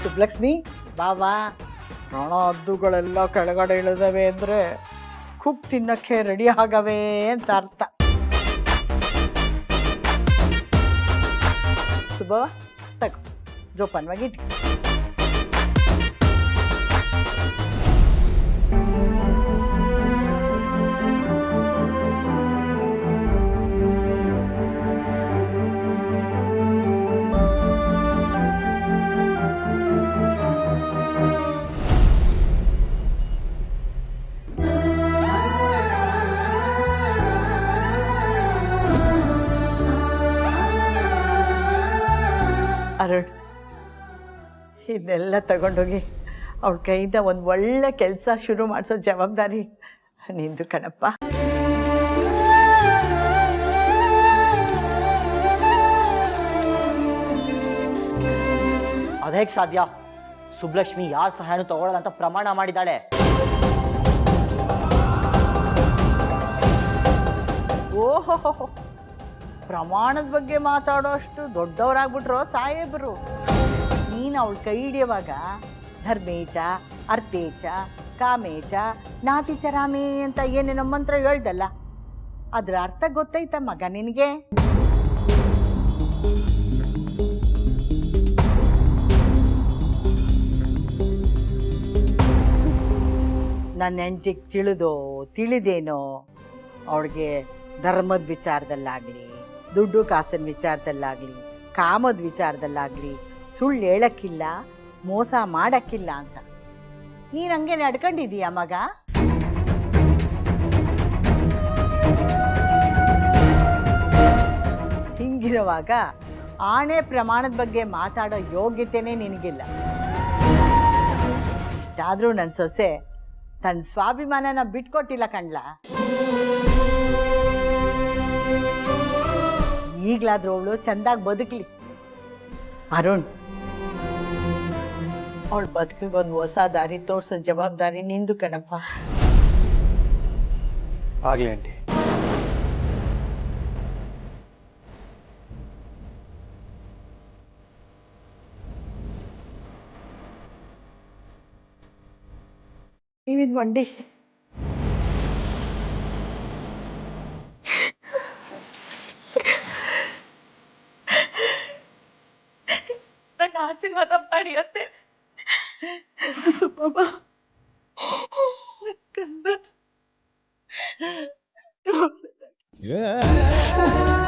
ಸುಬ್ಲಕ್ಷ್ಮಿ ಬಾಬಾ ಪ್ರಾಣ ಹದ್ದುಗಳೆಲ್ಲ ಕೆಳಗಡೆ ಇಳಿದವೆ ಅಂದರೆ ಕುಕ್ ತಿನ್ನಕ್ಕೆ ರೆಡಿ ಆಗವೆ ಅಂತ ಅರ್ಥ. ಸುಬ್ಬವ ತಗೋ ಜೋಪಾನವಾಗಿ ಇಟ್ಟು. ಅರುಣ್, ಇದನ್ನೆಲ್ಲ ತಗೊಂಡೋಗಿ ಅವಳ ಕೈಯಿಂದ ಒಂದು ಒಳ್ಳೆ ಕೆಲಸ ಶುರು ಮಾಡಿಸೋ ಜವಾಬ್ದಾರಿ ನಿಂದು ಕಣಪ್ಪ. ಅದೇಗೆ ಸಾಧ್ಯ? ಸುಬ್ಲಕ್ಷ್ಮಿ ಯಾರ ಸಹಾಯನೂ ತಗೊಳ್ಳಲ್ಲ ಅಂತ ಪ್ರಮಾಣ ಮಾಡಿದ್ದಾಳೆ. ಓಹೋ, ಪ್ರಮಾಣದ ಬಗ್ಗೆ ಮಾತಾಡೋ ಅಷ್ಟು ದೊಡ್ಡವರಾಗ್ಬಿಟ್ರು ಸಾಹೇಬರು. ನೀನು ಅವಳ ಕೈ ಹಿಡಿಯುವಾಗ ಧರ್ಮೇಚ ಅರ್ಥೇಚ ಕಾಮೇಚ ನಾತಿಚರಾಮೇ ಅಂತ ಏನೇನೋ ಮಂತ್ರ ಹೇಳ್ದಲ್ಲ, ಅದ್ರ ಅರ್ಥ ಗೊತ್ತೈತ ಮಗ ನಿನಗೆ? ನನ್ನ ಹೆಂಡತಿಗೆ ತಿಳಿದೇನೋ ಅವಳಿಗೆ ಧರ್ಮದ ವಿಚಾರದಲ್ಲಾಗಲಿ, ದುಡ್ಡು ಕಾಸಿನ ವಿಚಾರದಲ್ಲಾಗಲಿ, ಕಾಮದ ವಿಚಾರದಲ್ಲಾಗಲಿ ಸುಳ್ಳು ಹೇಳಕ್ಕಿಲ್ಲ, ಮೋಸ ಮಾಡಕ್ಕಿಲ್ಲ ಅಂತ ನೀನು ಹಂಗೆ ನಡ್ಕೊಂಡಿದ್ದೀಯ ಮಗ? ಹಿಂಗಿರುವಾಗ ಆಣೆ ಪ್ರಮಾಣದ ಬಗ್ಗೆ ಮಾತಾಡೋ ಯೋಗ್ಯತೆನೇ ನಿನಗಿಲ್ಲ. ಇಷ್ಟಾದರೂ ನನ್ನ ಸೊಸೆ ತನ್ನ ಸ್ವಾಭಿಮಾನನ ಬಿಟ್ಕೊಟ್ಟಿಲ್ಲ ಕಣ್ಲ. ಈಗಲಾದ್ರೂ ಅವಳು ಚೆಂದಾಗಿ ಬದುಕಲಿ. ಅರುಣ್, ಅವಳು ಬದುಕಿಗೆ ಒಂದು ಹೊಸ ದಾರಿ ತೋರಿಸೋ ಜವಾಬ್ದಾರಿ ನಿಂದು ಕಣಪ್ಪ. ಆಗ್ಲಿ ಆಂಟಿ. ನೀವಿದ್ ಮಂಡಿ ನನ್ನ ಆಶೀರ್ವಾದ ಮಾಡಿ ಅತ್ತೆ. Yeah.